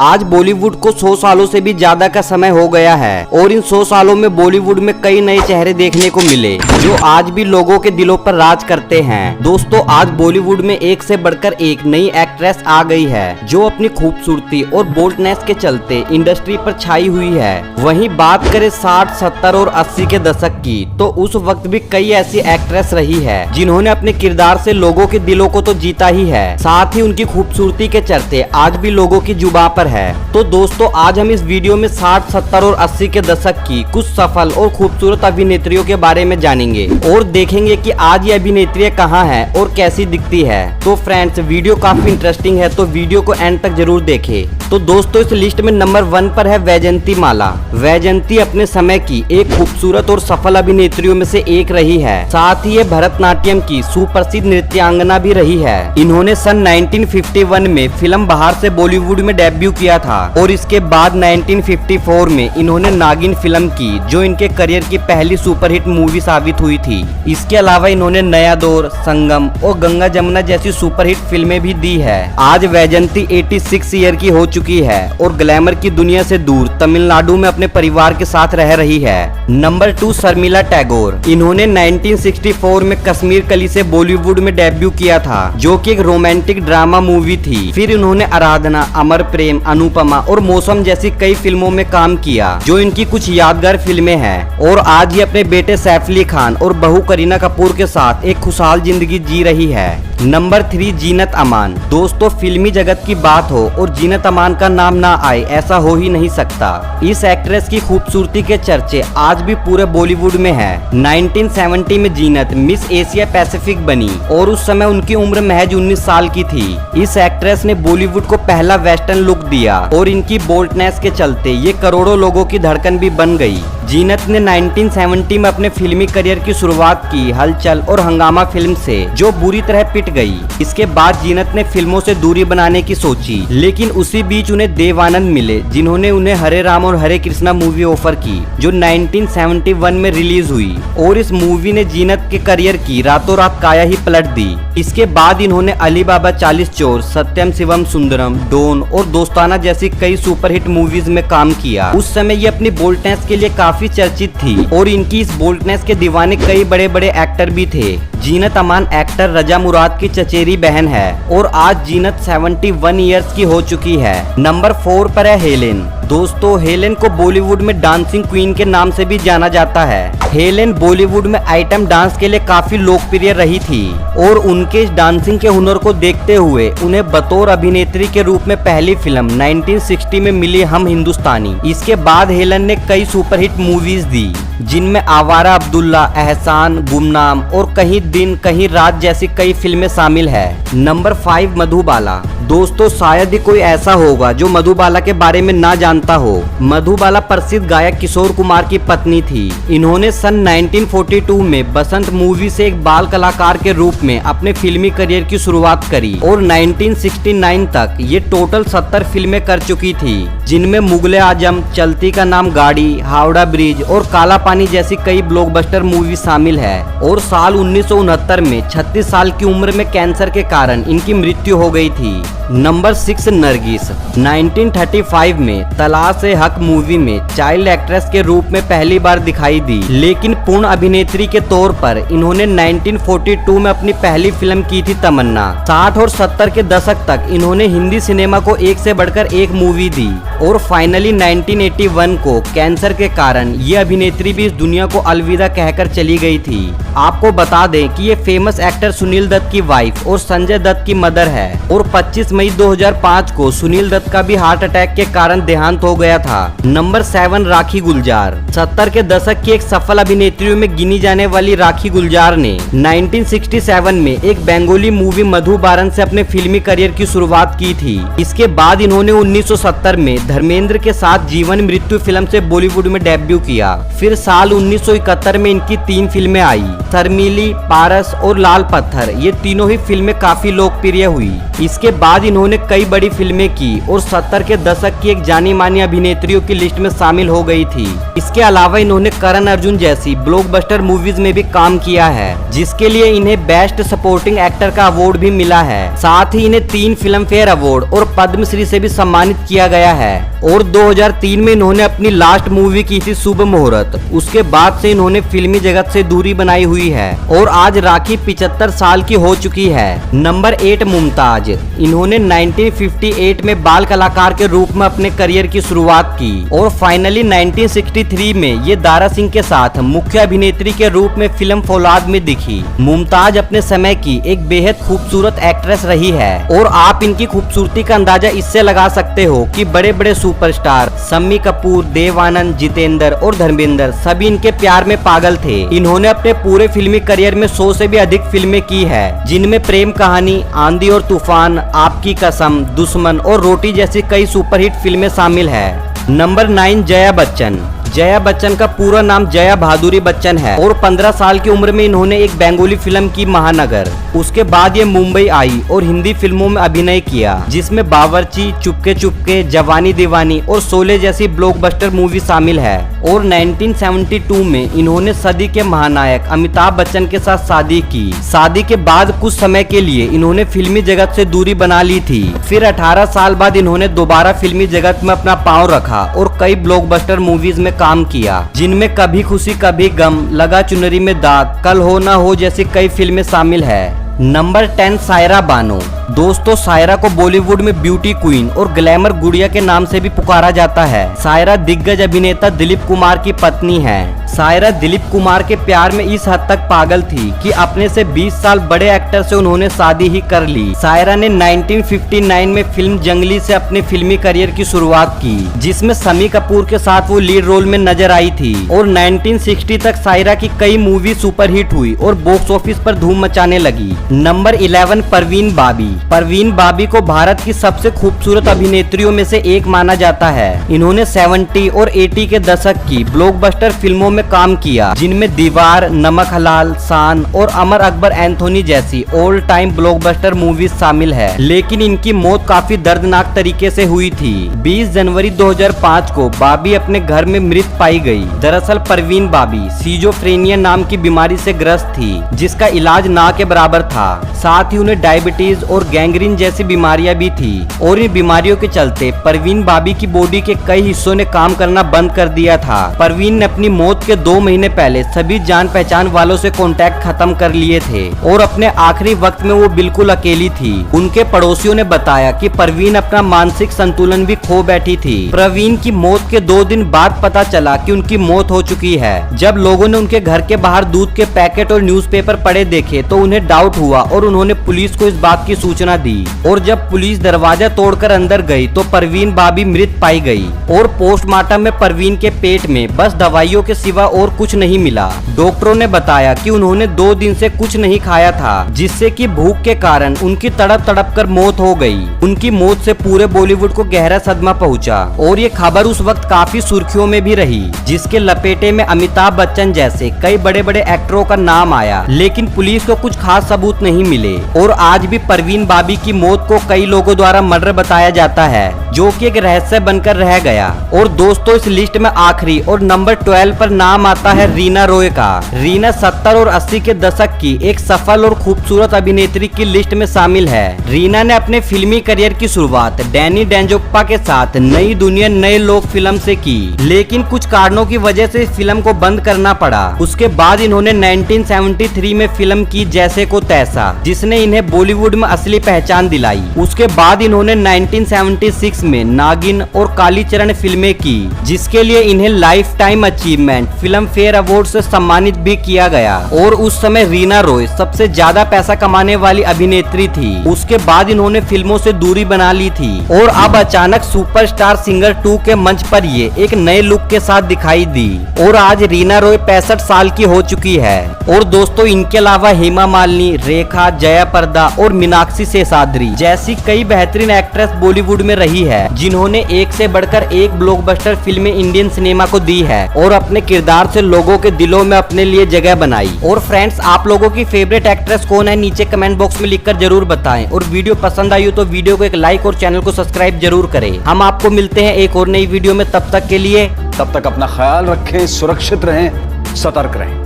आज बॉलीवुड को 100 सालों से भी ज्यादा का समय हो गया है और इन 100 सालों में बॉलीवुड में कई नए चेहरे देखने को मिले जो आज भी लोगों के दिलों पर राज करते हैं। दोस्तों, आज बॉलीवुड में एक से बढ़कर एक नई एक्ट्रेस आ गई है जो अपनी खूबसूरती और बोल्डनेस के चलते इंडस्ट्री पर छाई हुई है। वहीं बात करें 60, 70 और 80 के दशक की, तो उस वक्त भी कई ऐसी एक्ट्रेस रही है जिन्होंने अपने किरदार से लोगों के दिलों को तो जीता ही है, साथ ही उनकी खूबसूरती के चलते आज भी लोगों की जुबान पर है। तो दोस्तों, आज हम इस वीडियो में 60, 70 और 80 के दशक की कुछ सफल और खूबसूरत अभिनेत्रियों के बारे में जानेंगे और देखेंगे कि आज ये अभिनेत्रियां कहाँ हैं और कैसी दिखती है। तो फ्रेंड्स, वीडियो काफी इंटरेस्टिंग है, तो वीडियो को एंड तक जरूर देखें। तो दोस्तों, इस लिस्ट में नंबर 1 पर है वैजयंती माला। वैजयंती अपने समय की एक खूबसूरत और सफल अभिनेत्रियों में से एक रही है, साथ ही ये भरतनाट्यम की सुप्रसिद्ध नृत्यांगना भी रही है। इन्होंने सन 1951 में फिल्म बहार से बॉलीवुड में डेब्यू किया था और इसके बाद 1954 में इन्होंने नागिन फिल्म की, जो इनके करियर की पहली सुपरहिट मूवी साबित हुई थी। इसके अलावा इन्होंने नया दौर, संगम और गंगा जमुना जैसी सुपरहिट फिल्में भी दी है। आज वैजयंती 86 ईयर की हो चुकी है और ग्लैमर की दुनिया से दूर तमिलनाडु में अपने परिवार के साथ रह रही है। नंबर 2, शर्मिला टैगोर। इन्होंने 1964 में कश्मीर कली से बॉलीवुड में डेब्यू किया था, जो कि एक रोमांटिक ड्रामा मूवी थी। फिर इन्होंने आराधना, अमर प्रेम, अनुपमा और मौसम जैसी कई फिल्मों में काम किया, जो इनकी कुछ यादगार फिल्में हैं। और आज ये अपने बेटे सैफ अली खान और बहू करीना कपूर के साथ एक खुशहाल जिंदगी जी रही है। नंबर 3, जीनत अमान। दोस्तों, फिल्मी जगत की बात हो और जीनत अमान का नाम ना आए, ऐसा हो ही नहीं सकता। इस एक्ट्रेस की खूबसूरती के चर्चे आज भी पूरे बॉलीवुड में है। 1970 में जीनत मिस एशिया पैसिफिक बनी और उस समय उनकी उम्र महज 19 साल की थी। इस एक्ट्रेस ने बॉलीवुड को पहला वेस्टर्न लुक दिया और इनकी बोल्डनेस के चलते ये करोड़ों लोगों की धड़कन भी बन गई। जीनत ने 1970 में अपने फिल्मी करियर की शुरुआत की हलचल और हंगामा फिल्म से, जो बुरी तरह पिट गई। इसके बाद जीनत ने फिल्मों से दूरी बनाने की सोची, लेकिन उसी बीच उन्हें देव आनंद मिले, जिन्होंने उन्हें हरे राम और हरे कृष्णा मूवी ऑफर की, जो 1971 में रिलीज हुई और इस मूवी ने जीनत के करियर की रातों रात काया ही पलट दी। इसके बाद इन्होंने अली बाबा 40 चोर, सत्यम शिवम सुंदरम, डॉन और दोस्ताना जैसी कई सुपरहिट मूवीज में काम किया। उस समय ये अपनी बोल्डनेस के लिए काफी चर्चित थी और इनकी इस बोल्डनेस के दीवाने कई बड़े बड़े एक्टर भी थे। जीनत अमान एक्टर रजा मुराद की चचेरी बहन है और आज जीनत 71 ईयर्स की हो चुकी है। नंबर 4 पर है हेलेन। दोस्तों, हेलेन को बॉलीवुड में डांसिंग क्वीन के नाम से भी जाना जाता है। हेलेन बॉलीवुड में आइटम डांस के लिए काफी लोकप्रिय रही थी और उनके इस डांसिंग के हुनर को देखते हुए उन्हें बतौर अभिनेत्री के रूप में पहली फिल्म 1960 में मिली हम हिंदुस्तानी। इसके बाद हेलेन ने कई सुपरहिट मूवीज दी, जिनमें आवारा अब्दुल्ला, एहसान, गुमनाम और कहीं दिन कहीं रात जैसी कई फिल्में शामिल है। नंबर 5, मधुबाला। दोस्तों, शायद ही कोई ऐसा होगा जो मधुबाला के बारे में ना जानता हो। मधुबाला प्रसिद्ध गायक किशोर कुमार की पत्नी थी। इन्होंने सन 1942 में बसंत मूवी से एक बाल कलाकार के रूप में अपने फिल्मी करियर की शुरुआत करी और 1969 तक ये टोटल 70 फिल्में कर चुकी थी, जिनमें मुगले आजम, चलती का नाम गाड़ी, हावड़ा ब्रिज और काला पानी जैसी कई ब्लॉकबस्टर मूवी शामिल है। और साल 1969 में 36 साल की उम्र में कैंसर के कारण इनकी मृत्यु हो गई थी। नंबर 6, नरगिस। 1935 में तलाश ए हक मूवी में चाइल्ड एक्ट्रेस के रूप में पहली बार दिखाई दी, लेकिन पूर्ण अभिनेत्री के तौर पर इन्होंने 1942 में अपनी पहली फिल्म की थी तमन्ना। 60 और 70 के दशक तक इन्होंने हिंदी सिनेमा को एक से बढ़कर एक मूवी दी और फाइनली 1981 को कैंसर के कारण ये अभिनेत्री भी इस दुनिया को अलविदा कहकर चली गई थी। आपको बता दें कि ये फेमस एक्टर सुनील दत्त की वाइफ और संजय दत्त की मदर है और 25 मई 2005 को सुनील दत्त का भी हार्ट अटैक के कारण देहांत हो गया था। नंबर 7, राखी गुलजार। 70 के दशक की एक सफल अभिनेत्रियों में गिनी जाने वाली राखी गुलजार ने 1967 में एक बंगाली मूवी मधुबारन से अपने फिल्मी करियर की शुरुआत की थी। इसके बाद इन्होंने 1970 में धर्मेंद्र के साथ जीवन मृत्यु फिल्म से बॉलीवुड में डेब्यू किया। फिर साल 1971 में इनकी 3 फिल्में आई, शर्मीली, पारस और लाल पत्थर। ये तीनों ही फिल्में काफी लोकप्रिय हुई। इसके बाद इन्होंने कई बड़ी फिल्में की और 70 के दशक की एक जानी मानी अभिनेत्रियों की लिस्ट में शामिल हो गई थी। इसके अलावा इन्होंने करण अर्जुन जैसी ब्लॉकबस्टर मूवीज में भी काम किया है, जिसके लिए इन्हें बेस्ट सपोर्टिंग एक्टर का अवार्ड भी मिला है। साथ ही इन्हें 3 फिल्म फेयर अवार्ड और पद्मश्री से भी सम्मानित किया गया है। और 2003 में इन्होंने अपनी लास्ट मूवी की थी शुभ मुहूर्त। उसके बाद से इन्होंने फिल्मी जगत से दूरी बनाई हुई है और आज राखी 75 साल की हो चुकी है। नंबर 8 मुमताज। इन्होंने 1958 में बाल कलाकार के रूप में अपने करियर की शुरुआत की और फाइनली 1963 में ये दारा सिंह के साथ मुख्य अभिनेत्री के रूप में फिल्म फौलाद में दिखी। मुमताज अपने समय की एक बेहद खूबसूरत एक्ट्रेस रही है और आप इनकी खूबसूरती का अंदाजा इससे लगा सकते हो कि बड़े बड़े सुपरस्टार शम्मी कपूर, देव आनंद, जितेंद्र और धर्मेंद्र सभी इनके प्यार में पागल थे। इन्होंने अपने पूरे फिल्मी करियर में 100 से भी अधिक फिल्में की है, जिनमें प्रेम कहानी, आंधी और तूफान, आपकी कसम, दुश्मन और रोटी जैसी कई सुपरहिट फिल्में शामिल है। नंबर 9 जया बच्चन। जया बच्चन का पूरा नाम जया भादुरी बच्चन है और 15 साल की उम्र में इन्होंने एक बंगाली फिल्म की, महानगर। उसके बाद ये मुंबई आई और हिंदी फिल्मों में अभिनय किया, जिसमें बावर्ची, चुपके चुपके, जवानी दीवानी और शोले जैसी ब्लॉकबस्टर मूवी शामिल है। और 1972 में इन्होंने सदी के महानायक अमिताभ बच्चन के साथ शादी की। शादी के बाद कुछ समय के लिए इन्होंने फिल्मी जगत से दूरी बना ली थी। फिर 18 साल बाद इन्होंने दोबारा फिल्मी जगत में अपना पांव रखा और कई ब्लॉकबस्टर मूवीज में काम किया, जिनमें कभी खुशी कभी गम, लगा चुनरी में दाग, कल हो ना हो जैसी कई फिल्में शामिल है। नंबर 10 सायरा बानो। दोस्तों, सायरा को बॉलीवुड में ब्यूटी क्वीन और ग्लैमर गुड़िया के नाम से भी पुकारा जाता है। सायरा दिग्गज अभिनेता दिलीप कुमार की पत्नी है। सायरा दिलीप कुमार के प्यार में इस हद तक पागल थी कि अपने से 20 साल बड़े एक्टर से उन्होंने शादी ही कर ली। सायरा ने 1959 में फिल्म जंगली से अपने फिल्मी करियर की शुरुआत की, जिसमें शम्मी कपूर के साथ वो लीड रोल में नजर आई थी। और 1960 तक सायरा की कई मूवी सुपरहिट हुई और बॉक्स ऑफिस पर धूम मचाने लगी। नंबर 11 परवीन बाबी। परवीन बाबी को भारत की सबसे खूबसूरत अभिनेत्रियों में से एक माना जाता है। इन्होंने 70 और 80 के दशक की ब्लॉकबस्टर फिल्मों में काम किया, जिनमें दीवार, नमक हलाल, शान और अमर अकबर एंथोनी जैसी ऑल टाइम ब्लॉकबस्टर मूवीज शामिल है। लेकिन इनकी मौत काफी दर्दनाक तरीके से हुई थी। 20 जनवरी 2005 को बाबी अपने घर में मृत पाई गई। दरअसल परवीन बाबी सीजोफ्रेनिया नाम की बीमारी से ग्रस्त थी, जिसका इलाज ना के बराबर था। साथ ही उन्हें डायबिटीज और गैंग्रीन जैसी बीमारियां भी थी। और इन बीमारियों के चलते परवीन बाबी की बॉडी के कई हिस्सों ने काम करना बंद कर दिया था। परवीन ने अपनी मौत के 2 महीने पहले सभी जान पहचान वालों से कांटेक्ट खत्म कर लिए थे और अपने आखिरी वक्त में वो बिल्कुल अकेली थी। उनके पड़ोसियों ने बताया कि परवीन अपना मानसिक संतुलन भी खो बैठी थी। परवीन की मौत के 2 दिन बाद पता चला कि उनकी मौत हो चुकी है। जब लोगों ने उनके घर के बाहर दूध के पैकेट और न्यूज़पेपर पड़े देखे तो उन्हें डाउट हुआ और उन्होंने पुलिस को इस बात की सूचना दी। और जब पुलिस दरवाजा तोड़कर अंदर गई तो परवीन बाबी मृत पाई गई। और पोस्टमार्टम में परवीन के पेट में बस दवाइयों के सिवा और कुछ नहीं मिला। डॉक्टरों ने बताया कि उन्होंने 2 दिन से कुछ नहीं खाया था, जिससे कि भूख के कारण उनकी तड़प तड़प कर मौत हो गई। उनकी मौत से पूरे बॉलीवुड को गहरा सदमा पहुंचा और ये खबर उस वक्त काफी सुर्खियों में भी रही, जिसके लपेटे में अमिताभ बच्चन जैसे कई बड़े बड़े एक्टरों का नाम आया। लेकिन पुलिस को कुछ खास सबूत नहीं मिले और आज भी परवीन बाबी की मौत को कई लोगों द्वारा मर्डर बताया जाता है, जो कि एक रहस्य बनकर रह गया। और दोस्तों, इस लिस्ट में आखिरी और नंबर 12 पर नाम आता है रीना रॉय का। रीना 70 और 80 के दशक की एक सफल और खूबसूरत अभिनेत्री की लिस्ट में शामिल है। रीना ने अपने फिल्मी करियर की शुरुआत डैनी डेंजोप्पा के साथ नई दुनिया नए लोग फिल्म से की, लेकिन कुछ कारणों की वजह से इस फिल्म को बंद करना पड़ा। उसके बाद इन्होंने 1973 में फिल्म की जैसे को तैसा, जिसने इन्हें बॉलीवुड में असली पहचान दिलाई। उसके बाद इन्होंने 1976 में नागिन और कालीचरण फिल्में की, जिसके लिए इन्हें life time achievement film fair award से सम्मानित भी किया गया। और उस समय रीना रॉय सबसे ज्यादा पैसा कमाने वाली अभिनेत्री थी। उसके बाद इन्होंने फिल्मों से दूरी बना ली थी और अब अचानक सुपरस्टार सिंगर 2 के मंच पर ये एक नए लुक के साथ दिखाई दी। और आज रीना रॉय 65 साल की हो चुकी है। और दोस्तों, इनके अलावा हेमा मालिनी, रेखा, जया प्रदा और मीनाक्षी साक्षी शेषाद्री जैसी कई बेहतरीन एक्ट्रेस बॉलीवुड में रही है, जिन्होंने एक से बढ़कर एक ब्लॉकबस्टर फिल्में इंडियन सिनेमा को दी है और अपने किरदार से लोगों के दिलों में अपने लिए जगह बनाई। और फ्रेंड्स, आप लोगों की फेवरेट एक्ट्रेस कौन है नीचे कमेंट बॉक्स में लिखकर जरूर बताएं। और वीडियो पसंद आई हो तो वीडियो को एक लाइक और चैनल को सब्सक्राइब जरूर करें। हम आपको मिलते हैं एक और नई वीडियो में, तब तक के लिए तब तक अपना ख्याल रखें, सुरक्षित रहें, सतर्क रहें।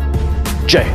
जय हिंद।